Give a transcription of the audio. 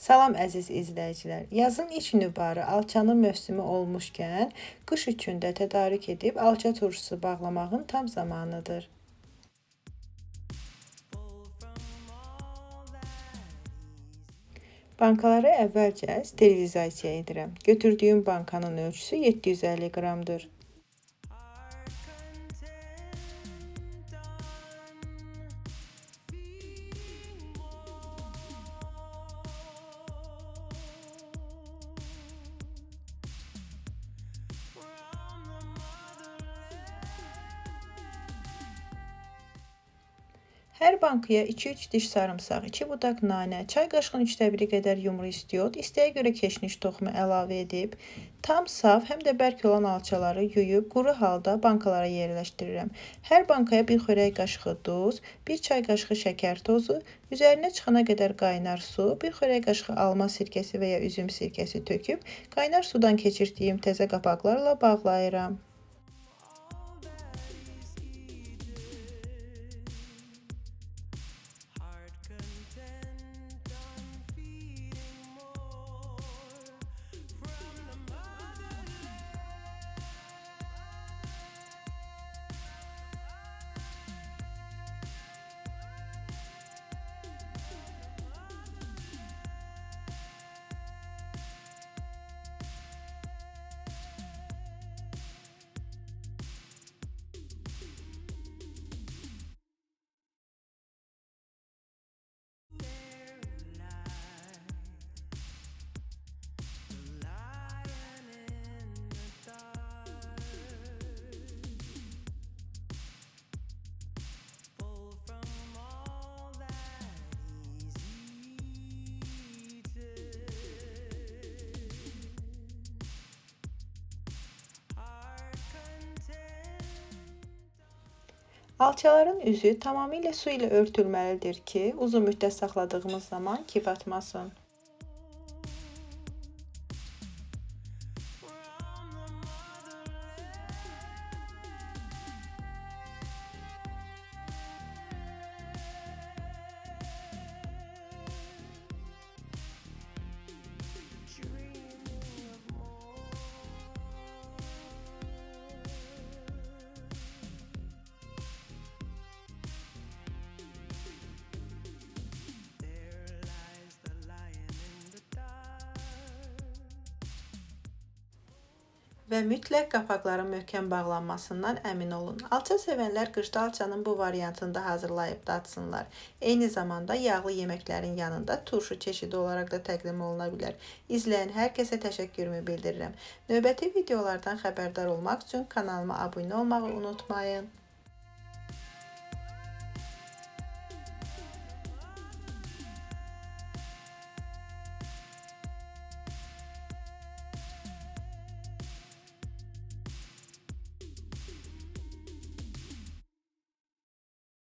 Salam əziz izləyicilər. Yazın ilk nübarı alçanın mövsümü olmuşkən, qış üçün də tədarük edib alça turşusu bağlamağın tam zamanıdır. Bankaları əvvəlcə sterilizasiya edirəm. Götürdüyüm bankanın ölçüsü 750 qramdır. Hər bankaya 2-3 diş sarımsaq, 2 budaq nanə, çay qaşığının 1/3 qədər yumru istiot, istəyə görə keşniş toxumu əlavə edib, tam saf, həm də bərk olan alçaları yuyub, quru halda bankalara yerləşdirirəm. Hər bankaya 1 xörək qaşığı duz, 1 çay qaşığı şəkər tozu, üzərinə çıxana qədər qaynar su, 1 xörək qaşığı alma sirkəsi və ya üzüm sirkəsi töküb, qaynar sudan keçirdiyim təzə qapaqlarla bağlayıram. Alçaların üzü tamamilə su ilə örtülməlidir ki, uzun müddət saxladığımız zaman kif atmasın. Və mütləq qapaqların möhkəm bağlanmasından əmin olun. Alça sevənlər qışda alçanın bu variantını da hazırlayıb datsınlar. Eyni zamanda yağlı yeməklərin yanında turşu çeşidi olaraq da təqdim oluna bilər. İzləyən hər kəsə təşəkkürümü bildirirəm. Növbəti videolardan xəbərdar olmaq üçün kanalıma abunə olmağı unutmayın.